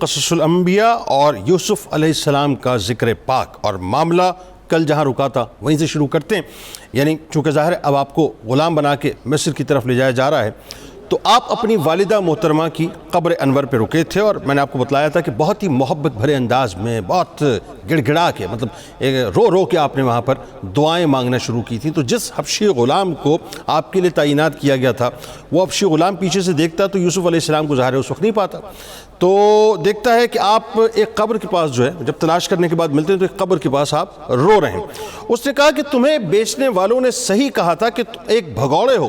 قصص الانبیاء اور یوسف علیہ السلام کا ذکر پاک اور معاملہ کل جہاں رکا تھا وہیں سے شروع کرتے ہیں۔ یعنی چونکہ ظاہر ہے اب آپ کو غلام بنا کے مصر کی طرف لے جایا جا رہا ہے، تو آپ اپنی والدہ محترمہ کی قبر انور پہ رکے تھے، اور میں نے آپ کو بتلایا تھا کہ بہت ہی محبت بھرے انداز میں، بہت گڑ گڑا کے، مطلب رو رو کے آپ نے وہاں پر دعائیں مانگنا شروع کی تھی۔ تو جس حبشی غلام کو آپ کے لیے تعینات کیا گیا تھا، وہ حبشی غلام پیچھے سے دیکھتا تو یوسف علیہ السلام کو ظاہر ہے اس وقت نہیں پاتا، تو دیکھتا ہے کہ آپ ایک قبر کے پاس جو ہے، جب تلاش کرنے کے بعد ملتے ہیں تو ایک قبر کے پاس آپ رو رہے ہیں۔ اس نے کہا کہ تمہیں بیچنے والوں نے صحیح کہا تھا کہ تم ایک بھگوڑے ہو۔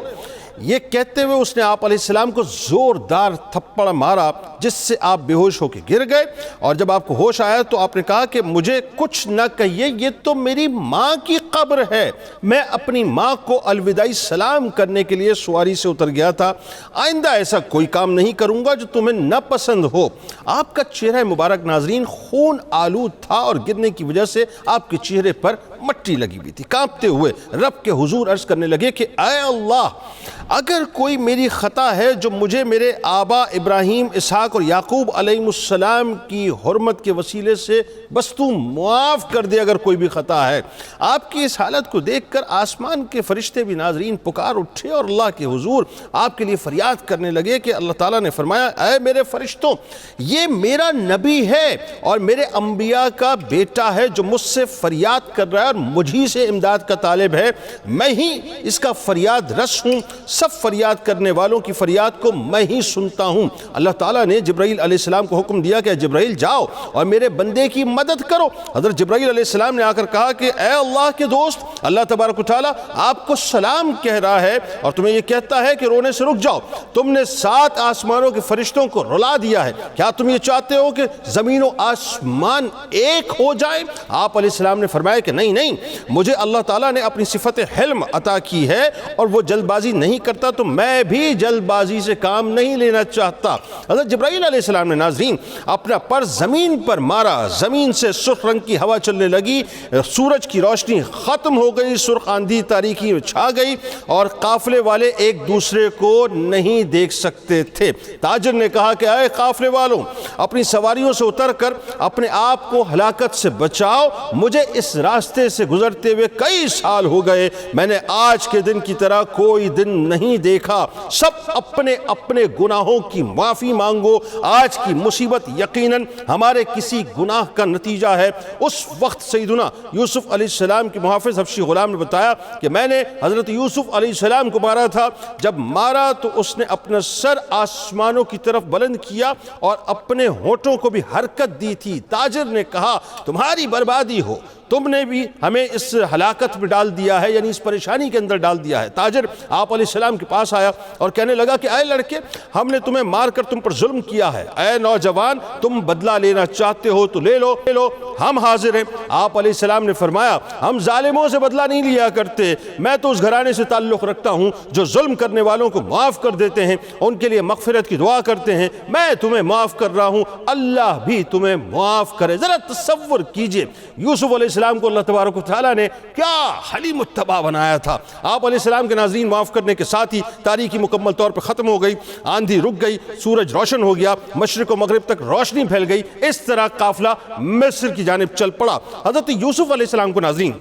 یہ کہتے ہوئے اس نے آپ علیہ السلام کو زوردار تھپڑ مارا، جس سے آپ بے ہوش ہو کے گر گئے، اور جب آپ کو ہوش آیا تو آپ نے کہا کہ مجھے کچھ نہ کہیے، یہ تو میری ماں کی قبر ہے، میں اپنی ماں کو الوداعی سلام کرنے کے لیے سواری سے اتر گیا تھا، آئندہ ایسا کوئی کام نہیں کروں گا جو تمہیں نہ پسند ہو۔ آپ کا چہرہ مبارک ناظرین خون آلود تھا، اور گرنے کی وجہ سے آپ کے چہرے پر مٹی لگی ہوئی تھی۔ کانپتے ہوئے رب کے حضور عرض کرنے لگے کہ اے اللہ، اگر کوئی میری خطا ہے جو مجھے میرے آبا ابراہیم، اسحاق اور یعقوب علیہ السلام کی حرمت کے وسیلے سے بس تو معاف کر دے، اگر کوئی بھی خطا ہے۔ آپ کی اس حالت کو دیکھ کر آسمان کے فرشتے بھی ناظرین پکار اٹھے اور اللہ کے حضور آپ کے لیے فریاد کرنے لگے کہ اللہ تعالیٰ نے فرمایا، اے میرے فرشتوں، یہ میرا نبی ہے اور میرے انبیاء کا بیٹا ہے جو مجھ سے فریاد کر رہا ہے اور مجھی سے امداد کا طالب ہے، میں ہی اس کا فریاد رس ہوں، سب فریاد کرنے والوں کی فریاد کو میں ہی سنتا ہوں۔ اللہ تعالیٰ نے جبرائیل علیہ السلام کو حکم دیا کہ جبرائیل جاؤ اور میرے بندے کی مدد کرو۔ حضرت جبرائیل علیہ السلام نے آ کر کہا کہ اے اللہ کے دوست، اللہ تبارک و تعالیٰ آپ کو سلام کہہ رہا ہے اور تمہیں یہ کہتا ہے کہ رونے سے رک جاؤ۔ تم نے 7 آسمانوں کے فرشتوں کو رلا دیا ہے، کیا تم یہ چاہتے ہو کہ زمین و آسمان ایک ہو جائے؟ آپ علیہ السلام نے فرمایا کہ نہیں، مجھے اللہ تعالیٰ نے اپنی صفت حلم عطا کی ہے اور وہ جلد بازی نہیں کرتا، تو میں بھی جلد بازی سے کام نہیں لینا چاہتا۔ حضرت جبرائیل علیہ السلام نے ناظرین اپنا پر زمین پر مارا، زمین سے سرخ رنگ کی ہوا چلنے لگی، سورج کی روشنی ختم ہو گئی، سرخ آندھی تاریکی میں چھا گئی اور قافلے والے ایک دوسرے کو نہیں دیکھ سکتے تھے۔ تاجر نے کہا کہ اے قافلے والوں، اپنی سواریوں سے اتر کر اپنے آپ کو ہلاکت سے بچاؤ، مجھے اس راستے سے گزرتے ہوئے کئی سال ہو گئے، میں نے آج کے دن کی طرح کوئی دن نہیں دیکھا، سب اپنے اپنے گناہوں کی معافی مانگو، آج کی مصیبت یقیناً ہمارے کسی گناہ کا نتیجہ ہے۔ اس وقت سیدنا یوسف علیہ السلام کے محافظ حبشی غلام نے بتایا کہ میں نے حضرت یوسف علیہ السلام کو مارا تھا، جب مارا تو اس نے اپنا سر آسمانوں کی طرف بلند کیا اور اپنے ہونٹوں کو بھی حرکت دی تھی۔ تاجر نے کہا تمہاری بربادی ہو، تم نے بھی ہمیں اس ہلاکت میں ڈال دیا ہے، یعنی اس پریشانی کے اندر ڈال دیا ہے۔ تاجر آپ علیہ السلام کے پاس آیا اور کہنے لگا کہ اے لڑکے، ہم نے تمہیں مار کر تم پر ظلم کیا ہے، اے نوجوان، تم بدلہ لینا چاہتے ہو تو لے لو، ہم حاضر ہیں۔ آپ علیہ السلام نے فرمایا ہم ظالموں سے بدلہ نہیں لیا کرتے، میں تو اس گھرانے سے تعلق رکھتا ہوں جو ظلم کرنے والوں کو معاف کر دیتے ہیں، ان کے لیے مغفرت کی دعا کرتے ہیں، میں تمہیں معاف کر رہا ہوں، اللہ بھی تمہیں معاف کرے۔ ذرا تصور کیجئے یوسف علیہ السلام کو اللہ تبارک و تعالیٰ نے کیا حلیم الطبع بنایا تھا۔ آپ علیہ السلام کے ناظرین معاف کرنے کے ساتھ ہی تاریکی مکمل طور پر ختم ہو گئی، آندھی رک گئی، سورج روشن ہو گیا، مشرق و مغرب تک روشنی پھیل گئی۔ اس طرح قافلہ مصر کی جانب چل پڑا۔ حضرت یوسف علیہ السلام کو ناظرین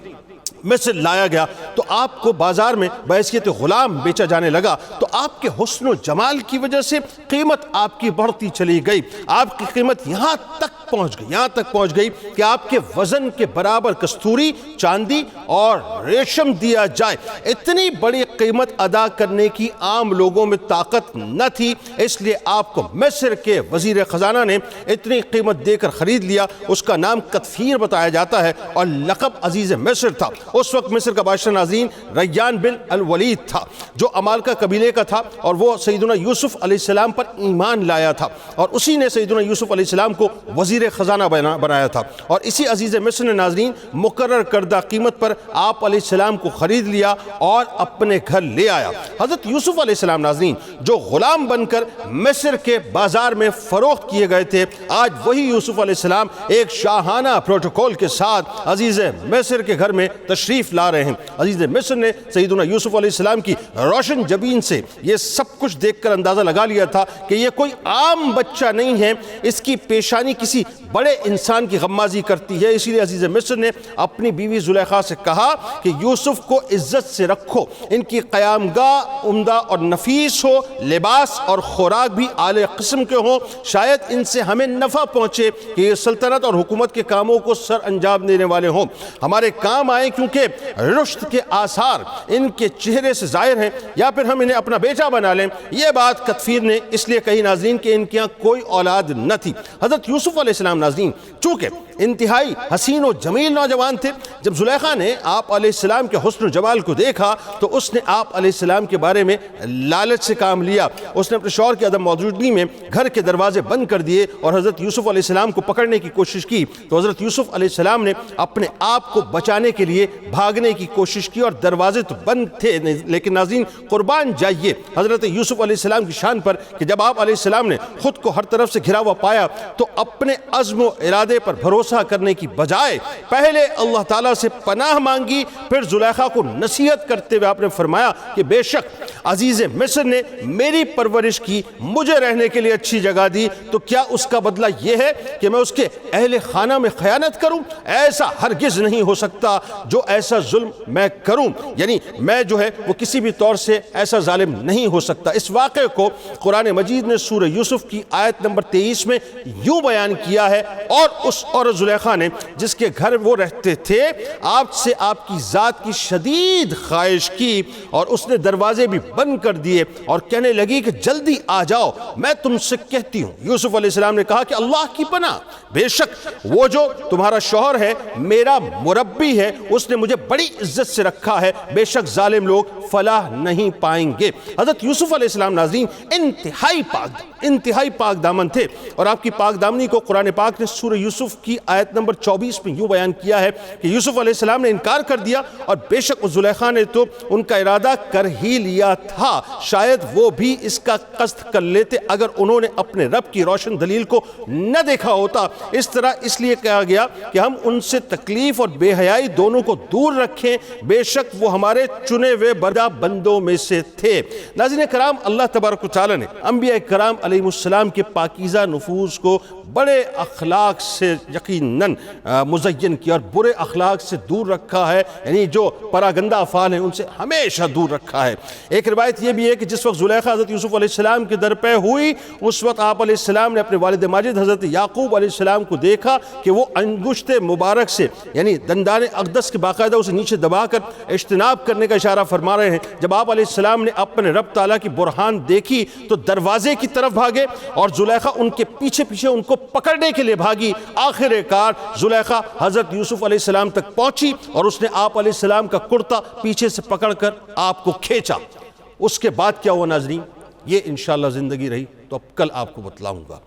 مصر لایا گیا تو آپ کو بازار میں بحیثیت غلام بیچا جانے لگا، تو آپ کے حسن و جمال کی وجہ سے قیمت آپ کی بڑھتی چلی گئی، آپ کی قیمت یہاں تک پہنچ گئی کہ آپ کے وزن کے برابر کستوری، چاندی اور ریشم دیا جائے۔ اتنی بڑی قیمت ادا کرنے کی عام لوگوں میں طاقت نہ تھی، اس لیے آپ کو مصر کے وزیر خزانہ نے اتنی قیمت دے کر خرید لیا۔ اس کا نام کتفیر بتایا جاتا ہے اور لقب عزیز مصر تھا۔ اس وقت مصر کا بادشاہ ناظرین ریان بن الولید تھا، جو امالکہ قبیلے کا تھا، اور وہ سیدنا یوسف علیہ السلام پر ایمان لایا تھا، اور اسی نے سیدنا یوسف علیہ السلام کو وزیر زیر خزانہ بنایا تھا، اور اسی عزیز مصر نے ناظرین مقرر کردہ قیمت پر آپ علیہ السلام کو خرید لیا اور اپنے گھر لے آیا۔ حضرت یوسف علیہ السلام ناظرین جو غلام بن کر مصر کے بازار میں فروخت کیے گئے تھے، آج وہی یوسف علیہ السلام ایک شاہانہ پروٹوکول کے ساتھ عزیز مصر کے گھر میں تشریف لا رہے ہیں۔ عزیز مصر نے سیدنا یوسف علیہ السلام کی روشن جبین سے یہ سب کچھ دیکھ کر اندازہ لگا لیا تھا کہ یہ کوئی عام بچہ نہیں ہے، اس کی پیشانی کسی بڑے انسان کی غمازی کرتی ہے۔ اسی لیے عزیز مصر نے اپنی بیوی زلیخا سے کہا کہ یوسف کو عزت سے رکھو، ان کی قیام گاہ عمدہ اور نفیس ہو، لباس اور خوراک بھی اعلی قسم کے ہوں، شاید ان سے ہمیں نفع پہنچے کہ یہ سلطنت اور حکومت کے کاموں کو سر انجام دینے والے ہوں، ہمارے کام آئیں کیونکہ رشد کے آثار ان کے چہرے سے ظاہر ہیں، یا پھر ہم انہیں اپنا بیٹا بنا لیں۔ یہ بات کتفیر نے اس لیے کہی ناظرین کہ ان کے یہاں کوئی اولاد نہ تھی۔ حضرت یوسف علیہ السلام ناظرین چونکہ انتہائی حسین و جمیل نوجوان تھے، جب زلیخا نے آپ علیہ السلام کے حسن و جمال کو دیکھا تو اس نے آپ علیہ السلام کے بارے میں لالچ سے کام لیا۔ اس نے اپنے شوہر کی عدم موجودگی میں گھر کے دروازے بند کر دیے اور حضرت یوسف علیہ السلام کو پکڑنے کی کوشش کی، تو حضرت یوسف علیہ السلام نے اپنے آپ کو بچانے کے لیے بھاگنے کی کوشش کی، اور دروازے تو بند تھے، لیکن ناظرین قربان جائیے حضرت یوسف علیہ السلام کی شان پر کہ جب آپ علیہ السلام نے خود کو ہر طرف سے گھرا ہوا پایا تو اپنے عزم و ارادے پر بھروسہ کرنے کی بجائے پہلے اللہ تعالیٰ سے پناہ مانگی، پھر زلیخا کو نصیحت کرتے ہوئے آپ نے فرمایا کہ بے شک عزیز مصر نے میری پرورش کی، مجھے رہنے کے لیے اچھی جگہ دی، تو کیا اس کا بدلہ یہ ہے کہ میں اس کے اہل خانہ میں خیانت کروں؟ ایسا ہرگز نہیں ہو سکتا، جو ایسا ظلم میں کروں، یعنی میں جو ہے وہ کسی بھی طور سے ایسا ظالم نہیں ہو سکتا۔ اس واقعے کو قرآن مجید نے سورہ یوسف کی آیت نمبر 23 میں یوں بیان کیا ہے، اور اس عورت زلیخا نے جس کے گھر وہ رہتے تھے آپ سے آپ کی ذات کی شدید خواہش کی، اور اس نے دروازے بھی بند کر دیے اور کہنے لگی کہ جلدی آ جاؤ، میں تم سے کہتی ہوں۔ یوسف علیہ السلام نے کہا کہ اللہ کی پناہ، بے شک وہ جو تمہارا شوہر ہے میرا مربی ہے، اس نے مجھے بڑی عزت سے رکھا ہے، بے شک ظالم لوگ فلاح نہیں پائیں گے۔ حضرت یوسف علیہ السلام ناظرین انتہائی پاک دامن تھے، اور آپ کی پاک دامنی کو قرآن پاک نے سورہ یوسف کی آیت نمبر 24 میں یوں بیان کیا ہے کہ یوسف علیہ السلام نے انکار کر دیا، اور بے شک زلیخا نے تو ان کا ارادہ کر ہی لیا تھا، شاید وہ بھی اس کا قصد کر لیتے اگر انہوں نے اپنے رب کی روشن دلیل کو نہ دیکھا ہوتا۔ اس طرح اس لیے کہا گیا کہ ہم ان سے تکلیف اور بے حیائی دونوں کو دور رکھیں، بے شک وہ ہمارے چنے ہوئے بندوں میں سے تھے۔ ناظرین کرام، اللہ تبارک و تعالیٰ نے انبیاء کرام علیہ السلام کے پاکیزہ نفوس کو بڑے اخلاق سے یقیناً مزین کیا اور برے اخلاق سے دور رکھا ہے، یعنی جو پراگندہ افعال ہیں ان سے ہمیشہ دور رکھا ہے۔ ایک روایت یہ بھی ہے کہ جس وقت زلیخا حضرت یوسف علیہ السلام کے در پہ ہوئی، اس وقت آپ علیہ السلام نے اپنے والد ماجد حضرت یعقوب علیہ السلام کو دیکھا کہ وہ انگشت مبارک سے یعنی دندان اقدس کے باقاعدہ اسے نیچے دبا کر اجتناب کرنے کا اشارہ فرما رہے ہیں۔ جب آپ علیہ السلام نے اپنے رب تعالیٰ کی برہان دیکھی تو دروازے کی طرف بھاگے، اور زلیخا ان کے پیچھے پیچھے ان کو پکڑنے کے لیے بھاگی۔ آخر کار زلیخا حضرت یوسف علیہ السلام تک پہنچی اور اس نے آپ علیہ السلام کا کرتا پیچھے سے پکڑ کر آپ کو کھینچا۔ اس کے بعد کیا ہوا ناظرین، یہ انشاءاللہ زندگی رہی تو اب کل آپ کو بتلاؤں گا۔